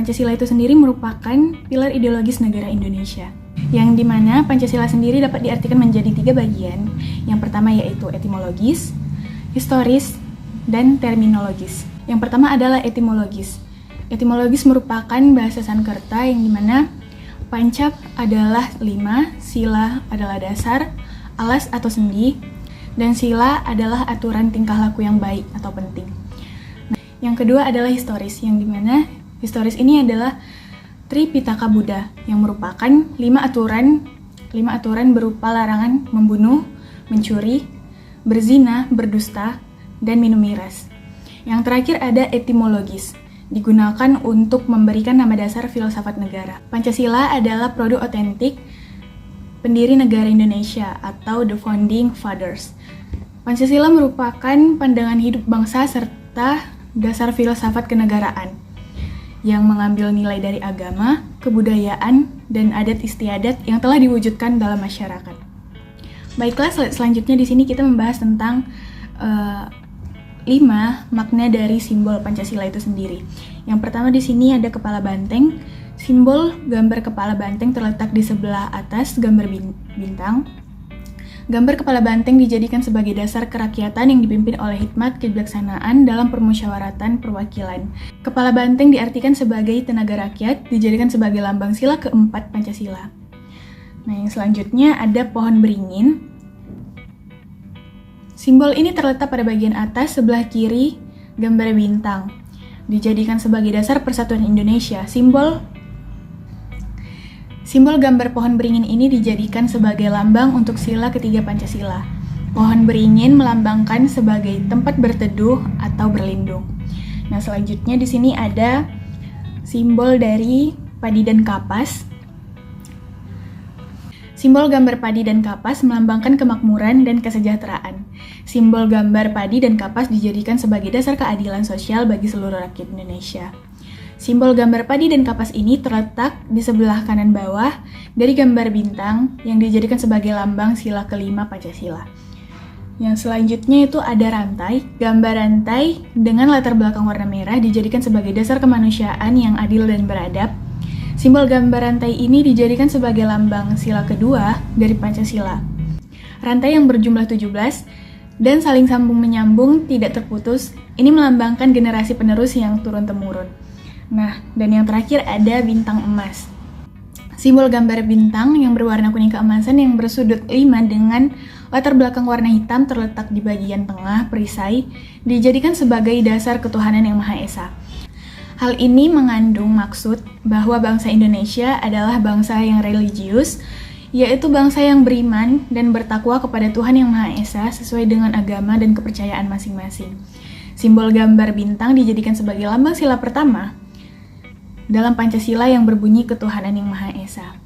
Pancasila itu sendiri merupakan pilar ideologis negara Indonesia, yang dimana Pancasila sendiri dapat diartikan menjadi 3 bagian. Yang pertama yaitu etimologis, historis, dan terminologis. Yang pertama adalah etimologis. Etimologis merupakan bahasa Sanskerta yang dimana panca adalah 5, sila adalah dasar, alas atau sendi, dan sila adalah aturan tingkah laku yang baik atau penting. Nah, yang kedua adalah historis, yang dimana historis ini adalah Tripitaka Buddha yang merupakan 5 aturan berupa larangan membunuh, mencuri, berzina, berdusta, dan minum miras. Yang terakhir ada etimologis, digunakan untuk memberikan nama dasar filsafat negara. Pancasila adalah produk otentik pendiri negara Indonesia atau the founding fathers. Pancasila merupakan pandangan hidup bangsa serta dasar filsafat kenegaraan yang mengambil nilai dari agama, kebudayaan, dan adat istiadat yang telah diwujudkan dalam masyarakat. Baiklah, selanjutnya di sini kita membahas tentang 5 makna dari simbol Pancasila itu sendiri. Yang pertama di sini ada kepala banteng. Simbol gambar kepala banteng terletak di sebelah atas gambar bintang. Gambar kepala banteng dijadikan sebagai dasar kerakyatan yang dipimpin oleh hikmat kebijaksanaan dalam permusyawaratan perwakilan. Kepala banteng diartikan sebagai tenaga rakyat, dijadikan sebagai lambang sila keempat Pancasila. Nah, yang selanjutnya ada pohon beringin. Simbol ini terletak pada bagian atas sebelah kiri gambar bintang. Dijadikan sebagai dasar persatuan Indonesia. Simbol gambar pohon beringin ini dijadikan sebagai lambang untuk sila ketiga Pancasila. Pohon beringin melambangkan sebagai tempat berteduh atau berlindung. Nah, selanjutnya di sini ada simbol dari padi dan kapas. Simbol gambar padi dan kapas melambangkan kemakmuran dan kesejahteraan. Simbol gambar padi dan kapas dijadikan sebagai dasar keadilan sosial bagi seluruh rakyat Indonesia. Simbol gambar padi dan kapas ini terletak di sebelah kanan bawah dari gambar bintang yang dijadikan sebagai lambang sila kelima Pancasila. Yang selanjutnya itu ada rantai. Gambar rantai dengan latar belakang warna merah dijadikan sebagai dasar kemanusiaan yang adil dan beradab. Simbol gambar rantai ini dijadikan sebagai lambang sila kedua dari Pancasila. Rantai yang berjumlah 17 dan saling sambung menyambung tidak terputus, ini melambangkan generasi penerus yang turun-temurun. Nah, dan yang terakhir ada bintang emas. Simbol gambar bintang yang berwarna kuning keemasan yang bersudut 5 dengan latar belakang warna hitam terletak di bagian tengah perisai, dijadikan sebagai dasar ketuhanan yang Maha Esa. Hal ini mengandung maksud bahwa bangsa Indonesia adalah bangsa yang religius, yaitu bangsa yang beriman dan bertakwa kepada Tuhan yang Maha Esa sesuai dengan agama dan kepercayaan masing-masing. Simbol gambar bintang dijadikan sebagai lambang sila pertama dalam Pancasila yang berbunyi ketuhanan yang Maha Esa.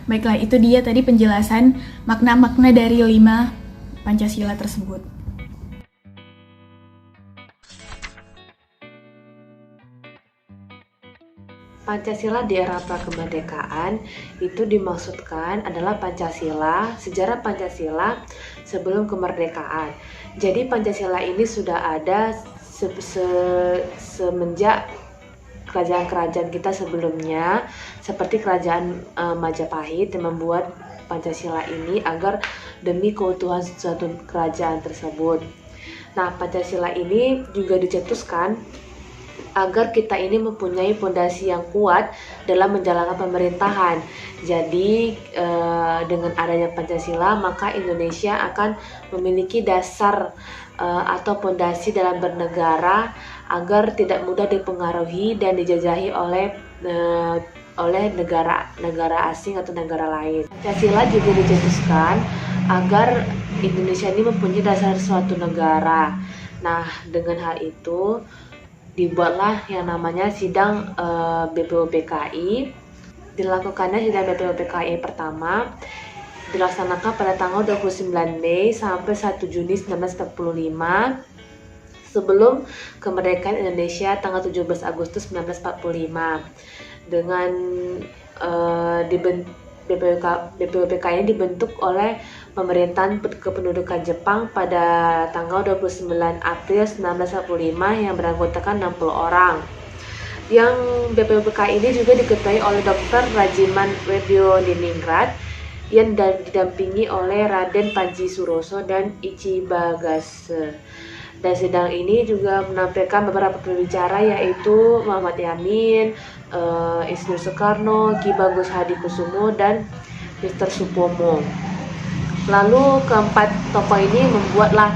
Baiklah, itu dia tadi penjelasan makna-makna dari 5 Pancasila tersebut. Pancasila di era prakemerdekaan itu dimaksudkan adalah Pancasila, sejarah Pancasila sebelum kemerdekaan. Jadi Pancasila ini sudah ada semenjak kerajaan-kerajaan kita sebelumnya, seperti kerajaan Majapahit yang membuat Pancasila ini agar demi keutuhan suatu kerajaan tersebut. Nah, Pancasila ini juga dicetuskan agar kita ini mempunyai fondasi yang kuat dalam menjalankan pemerintahan. Jadi dengan adanya Pancasila, maka Indonesia akan memiliki dasar atau fondasi dalam bernegara agar tidak mudah dipengaruhi dan dijajahi oleh negara asing atau negara lain. Pancasila juga dicetuskan agar Indonesia ini mempunyai dasar suatu negara. Nah, dengan hal itu dibuatlah yang namanya sidang BPUPKI. Dilakukannya sidang BPUPKI pertama dilaksanakan pada tanggal 29 Mei sampai 1 Juni 1945 sebelum kemerdekaan Indonesia tanggal 17 Agustus 1945. Dengan BPUPKI ini dibentuk oleh pemerintahan kependudukan Jepang pada tanggal 29 April 1945 yang beranggotakan 60 orang. Yang BPUPKI ini juga diketuai oleh Dr. Rajiman Weddiodiningrat yang didampingi oleh Raden Panji Suroso dan Ichi Bagase. Dan sidang ini juga menampilkan beberapa pembicara yaitu Muhammad Yamin, Isnur Soekarno, Ki Bagus Hadikusumo, dan Mr. Supomo. Lalu keempat tokoh ini membuatlah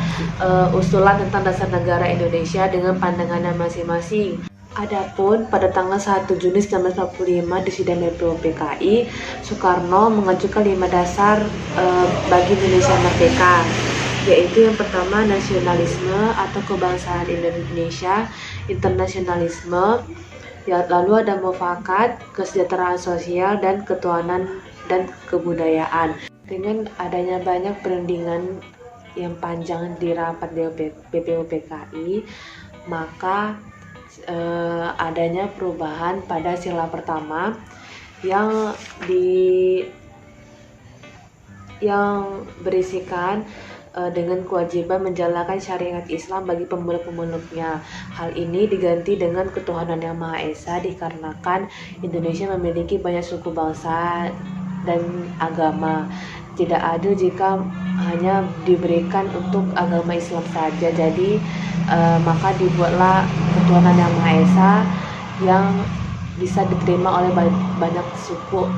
usulan tentang dasar negara Indonesia dengan pandangannya masing-masing. Adapun pada tanggal 1 Juni 1945 di sidang BPUPKI, Soekarno mengajukan 5 dasar bagi Indonesia merdeka, yaitu yang pertama nasionalisme atau kebangsaan Indonesia, internasionalisme, lalu ada mufakat, kesejahteraan sosial, dan ketuhanan dan kebudayaan. Dengan adanya banyak perundingan yang panjang di rapat BPUPKI, maka adanya perubahan pada sila pertama yang berisikan dengan kewajiban menjalankan syariat Islam bagi pemeluk-pemeluknya. Hal ini diganti dengan ketuhanan yang Maha Esa dikarenakan Indonesia memiliki banyak suku bangsa dan agama. Tidak adil jika hanya diberikan untuk agama Islam saja. Jadi maka dibuatlah ketuhanan yang Maha Esa yang bisa diterima oleh banyak suku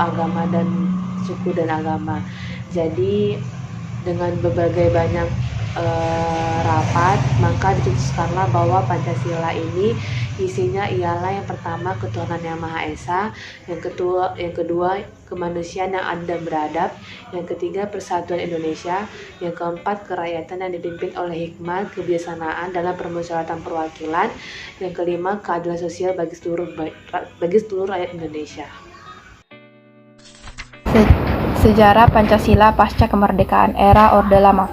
dan agama. Jadi dengan berbagai banyak rapat, maka diputuskanlah bahwa Pancasila ini isinya ialah yang pertama ketuhanan yang Maha Esa, yang kedua kemanusiaan yang adil dan beradab, yang ketiga persatuan Indonesia, yang keempat kerakyatan yang dipimpin oleh hikmat kebijaksanaan dalam permusyawaratan perwakilan, yang kelima keadilan sosial bagi seluruh rakyat Indonesia. Sejarah Pancasila pasca kemerdekaan era Orde Lama.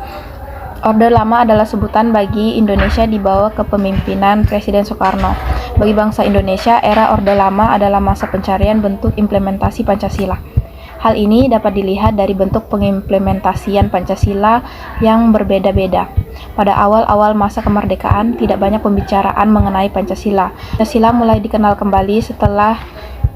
Orde Lama adalah sebutan bagi Indonesia di bawah kepemimpinan Presiden Soekarno. Bagi bangsa Indonesia, era Orde Lama adalah masa pencarian bentuk implementasi Pancasila. Hal ini dapat dilihat dari bentuk pengimplementasian Pancasila yang berbeda-beda. Pada awal-awal masa kemerdekaan, tidak banyak pembicaraan mengenai Pancasila. Pancasila mulai dikenal kembali setelah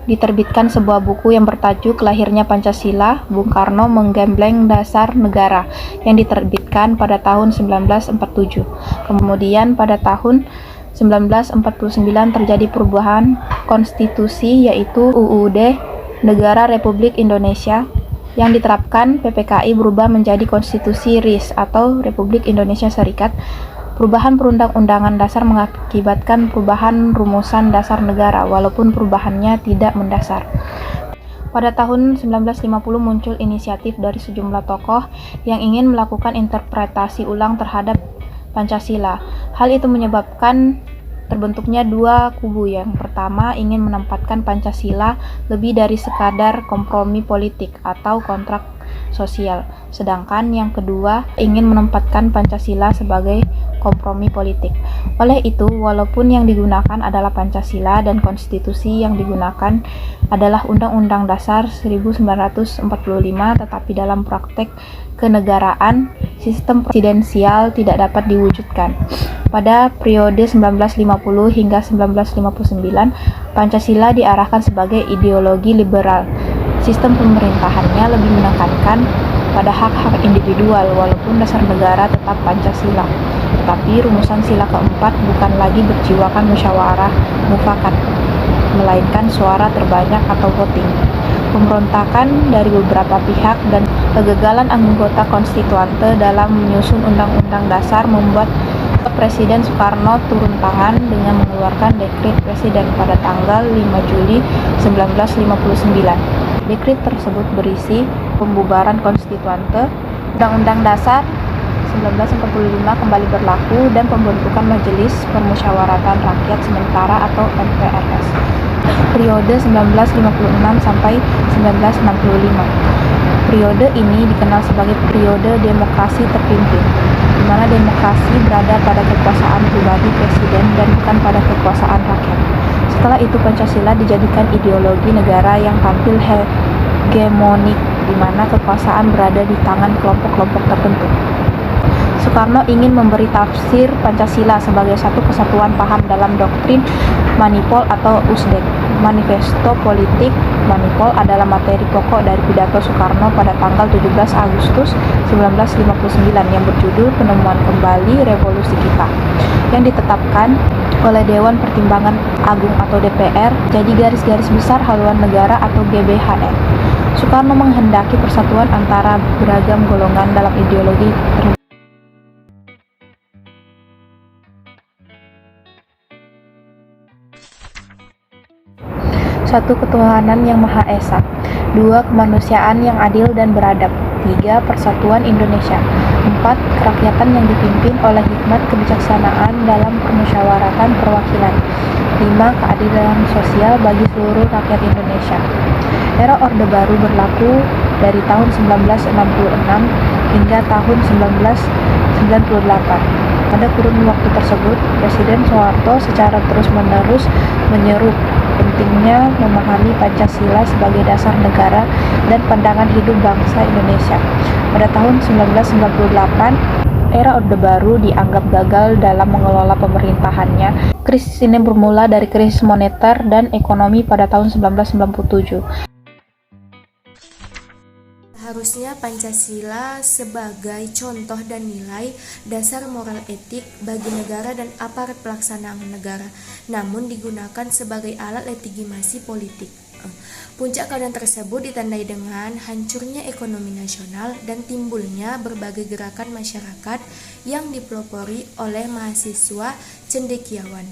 diterbitkan sebuah buku yang bertajuk Lahirnya Pancasila, Bung Karno Menggembleng Dasar Negara, yang diterbitkan pada tahun 1947. Kemudian pada tahun 1949 terjadi perubahan konstitusi, yaitu UUD Negara Republik Indonesia, yang diterapkan PPKI berubah menjadi Konstitusi RIS atau Republik Indonesia Serikat. Perubahan perundang-undangan dasar mengakibatkan perubahan rumusan dasar negara, walaupun perubahannya tidak mendasar. Pada tahun 1950 muncul inisiatif dari sejumlah tokoh yang ingin melakukan interpretasi ulang terhadap Pancasila. Hal itu menyebabkan terbentuknya dua kubu. Yang pertama ingin menempatkan Pancasila lebih dari sekadar kompromi politik atau kontrak sosial, sedangkan yang kedua ingin menempatkan Pancasila sebagai kompromi politik. Oleh itu, walaupun yang digunakan adalah Pancasila dan konstitusi yang digunakan adalah Undang-Undang Dasar 1945, tetapi dalam praktek kenegaraan, sistem presidensial tidak dapat diwujudkan. Pada periode 1950 hingga 1959, Pancasila diarahkan sebagai ideologi liberal. Sistem pemerintahannya lebih menekankan pada hak-hak individual, walaupun dasar negara tetap Pancasila. Tetapi rumusan sila keempat bukan lagi berjiwakan musyawarah mufakat, melainkan suara terbanyak atau voting. Pemberontakan dari beberapa pihak dan kegagalan anggota konstituante dalam menyusun undang-undang dasar membuat Presiden Soekarno turun tangan dengan mengeluarkan dekret presiden pada tanggal 5 Juli 1959. Dekret tersebut berisi pembubaran konstituante, Undang-Undang Dasar 1945 kembali berlaku, dan pembentukan Majelis Permusyawaratan Rakyat Sementara atau MPRS. Periode 1956 sampai 1965. Periode ini dikenal sebagai periode demokrasi terpimpin, di mana demokrasi berada pada kekuasaan pribadi presiden dan bukan pada kekuasaan rakyat. Setelah itu Pancasila dijadikan ideologi negara yang tampil hegemonik, di mana kekuasaan berada di tangan kelompok-kelompok tertentu. Soekarno ingin memberi tafsir Pancasila sebagai satu kesatuan paham dalam doktrin Manipol atau USDEK. Manifesto Politik Manipol adalah materi pokok dari pidato Soekarno pada tanggal 17 Agustus 1959 yang berjudul Penemuan Kembali Revolusi Kita, yang ditetapkan oleh Dewan Pertimbangan Agung atau DPR jadi garis-garis besar haluan negara atau GBHN. Soekarno menghendaki persatuan antara beragam golongan dalam ideologi tertentu. Satu, ketuhanan yang Maha Esa. 2, kemanusiaan yang adil dan beradab. 3, persatuan Indonesia. 4, kerakyatan yang dipimpin oleh hikmat kebijaksanaan dalam permusyawaratan perwakilan. 5, keadilan sosial bagi seluruh rakyat Indonesia. Era Orde Baru berlaku dari tahun 1966 hingga tahun 1998. Pada kurun waktu tersebut, Presiden Soeharto secara terus-menerus menyeru pentingnya memahami Pancasila sebagai dasar negara dan pandangan hidup bangsa Indonesia. Pada tahun 1998, era Orde Baru dianggap gagal dalam mengelola pemerintahannya. Krisis ini bermula dari krisis moneter dan ekonomi pada tahun 1997. Harusnya Pancasila sebagai contoh dan nilai dasar moral etik bagi negara dan aparat pelaksanaan negara, namun digunakan sebagai alat legitimasi politik. Puncak keadaan tersebut ditandai dengan hancurnya ekonomi nasional dan timbulnya berbagai gerakan masyarakat yang dipelopori oleh mahasiswa cendekiawan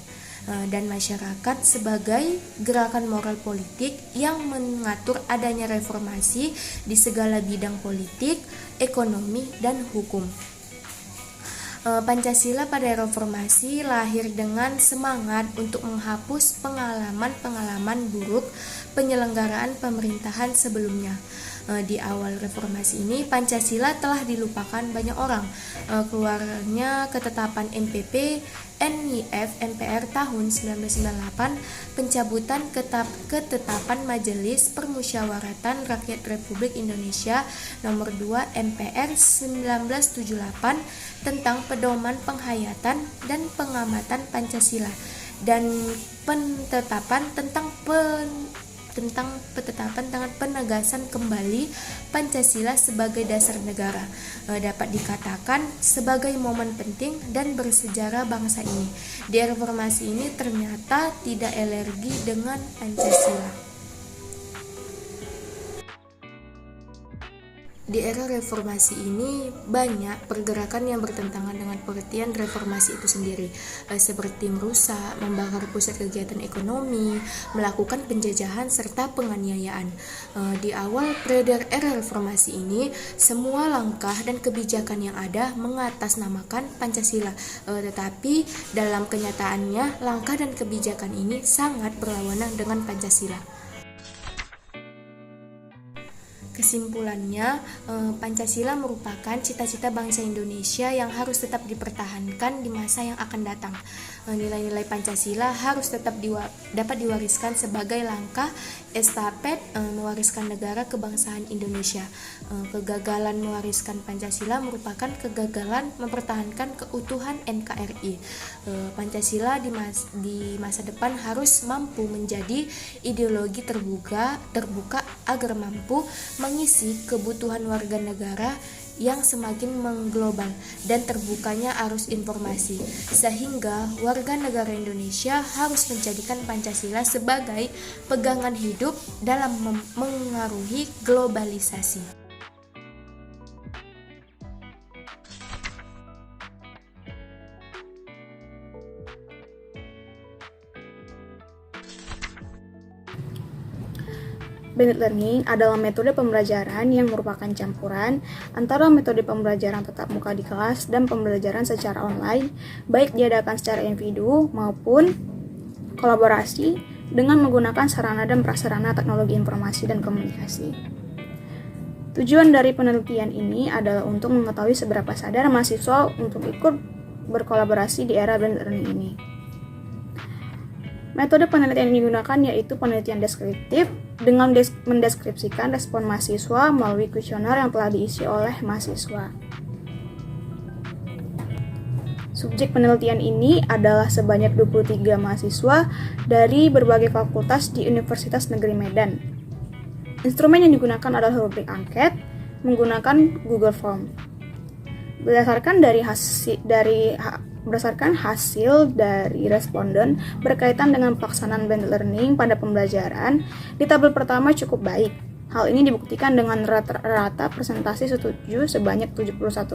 dan masyarakat sebagai gerakan moral politik yang mengatur adanya reformasi di segala bidang politik, ekonomi, dan hukum. Pancasila pada reformasi lahir dengan semangat untuk menghapus pengalaman-pengalaman buruk penyelenggaraan pemerintahan sebelumnya. Di awal reformasi ini, Pancasila telah dilupakan banyak orang. Keluarnya ketetapan MPP, NIF, MPR tahun 1998, pencabutan ketetapan Majelis Permusyawaratan Rakyat Republik Indonesia nomor 2 MPR 1978 tentang pedoman penghayatan dan pengamatan Pancasila dan penetapan tentang penegasan kembali Pancasila sebagai dasar negara dapat dikatakan sebagai momen penting dan bersejarah bangsa ini. Di reformasi ini ternyata tidak alergi dengan Pancasila. Di era reformasi ini banyak pergerakan yang bertentangan dengan pengertian reformasi itu sendiri, seperti merusak, membakar pusat kegiatan ekonomi, melakukan penjajahan serta penganiayaan. Di awal periode era reformasi ini, semua langkah dan kebijakan yang ada mengatasnamakan Pancasila, tetapi dalam kenyataannya langkah dan kebijakan ini sangat berlawanan dengan Pancasila. Kesimpulannya, Pancasila merupakan cita-cita bangsa Indonesia yang harus tetap dipertahankan di masa yang akan datang. Nilai-nilai Pancasila harus tetap dapat diwariskan sebagai langkah estafet mewariskan negara kebangsaan Indonesia. Kegagalan mewariskan Pancasila merupakan kegagalan mempertahankan keutuhan NKRI. Pancasila di masa depan harus mampu menjadi ideologi terbuka agar mampu mengisi kebutuhan warga negara yang semakin mengglobal dan terbukanya arus informasi, sehingga warga negara Indonesia harus menjadikan Pancasila sebagai pegangan hidup dalam mengaruhi globalisasi. Blended learning adalah metode pembelajaran yang merupakan campuran antara metode pembelajaran tatap muka di kelas dan pembelajaran secara online, baik diadakan secara individu maupun kolaborasi dengan menggunakan sarana dan prasarana teknologi informasi dan komunikasi. Tujuan dari penelitian ini adalah untuk mengetahui seberapa sadar mahasiswa untuk ikut berkolaborasi di era blended learning ini. Metode penelitian yang digunakan yaitu penelitian deskriptif dengan mendeskripsikan respon mahasiswa melalui kuesioner yang telah diisi oleh mahasiswa. Subjek penelitian ini adalah sebanyak 23 mahasiswa dari berbagai fakultas di Universitas Negeri Medan. Instrumen yang digunakan adalah rubrik angket menggunakan Google Form. Berdasarkan hasil dari responden berkaitan dengan pelaksanaan blended learning pada pembelajaran, di tabel pertama cukup baik. Hal ini dibuktikan dengan rata presentasi setuju sebanyak 71%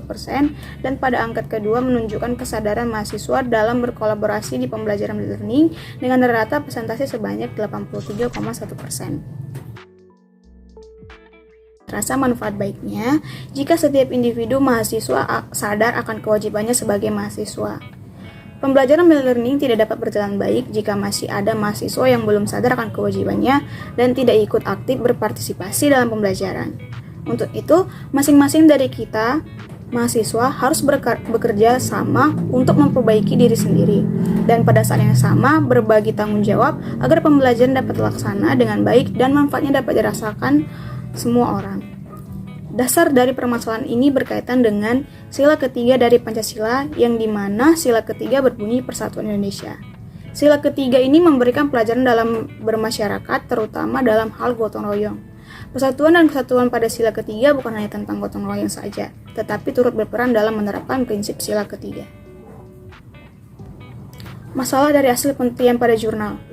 dan pada angkat kedua menunjukkan kesadaran mahasiswa dalam berkolaborasi di pembelajaran blended learning dengan rata presentasi sebanyak 83,1%. Rasa manfaat baiknya jika setiap individu mahasiswa sadar akan kewajibannya sebagai mahasiswa. Pembelajaran blended learning tidak dapat berjalan baik jika masih ada mahasiswa yang belum sadar akan kewajibannya dan tidak ikut aktif berpartisipasi dalam pembelajaran. Untuk itu, masing-masing dari kita, mahasiswa, harus bekerja sama untuk memperbaiki diri sendiri dan pada saat yang sama berbagi tanggung jawab agar pembelajaran dapat terlaksana dengan baik dan manfaatnya dapat dirasakan semua orang. Dasar dari permasalahan ini berkaitan dengan sila ketiga dari Pancasila yang dimana sila ketiga berbunyi Persatuan Indonesia. Sila ketiga ini memberikan pelajaran dalam bermasyarakat terutama dalam hal gotong royong. Persatuan dan kesatuan pada sila ketiga bukan hanya tentang gotong royong saja, tetapi turut berperan dalam menerapkan prinsip sila ketiga. Masalah dari hasil penelitian pada jurnal.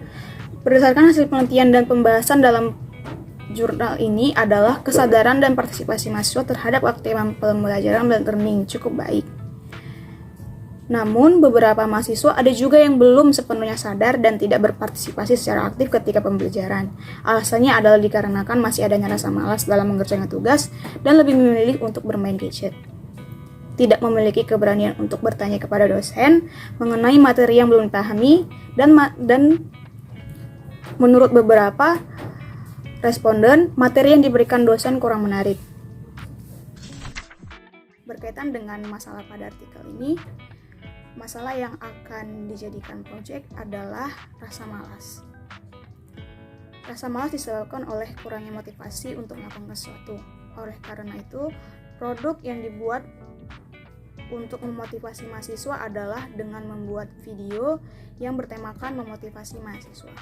Berdasarkan hasil penelitian dan pembahasan dalam jurnal ini adalah kesadaran dan partisipasi mahasiswa terhadap aktivitas pembelajaran blended learning cukup baik. Namun, beberapa mahasiswa ada juga yang belum sepenuhnya sadar dan tidak berpartisipasi secara aktif ketika pembelajaran. Alasannya adalah dikarenakan masih adanya rasa malas dalam mengerjakan tugas dan lebih memilih untuk bermain gadget. Tidak memiliki keberanian untuk bertanya kepada dosen mengenai materi yang belum dipahami dan menurut beberapa responden, materi yang diberikan dosen kurang menarik. Berkaitan dengan masalah pada artikel ini, masalah yang akan dijadikan proyek adalah rasa malas. Rasa malas disebabkan oleh kurangnya motivasi untuk melakukan sesuatu. Oleh karena itu, produk yang dibuat untuk memotivasi mahasiswa adalah dengan membuat video yang bertemakan memotivasi mahasiswa.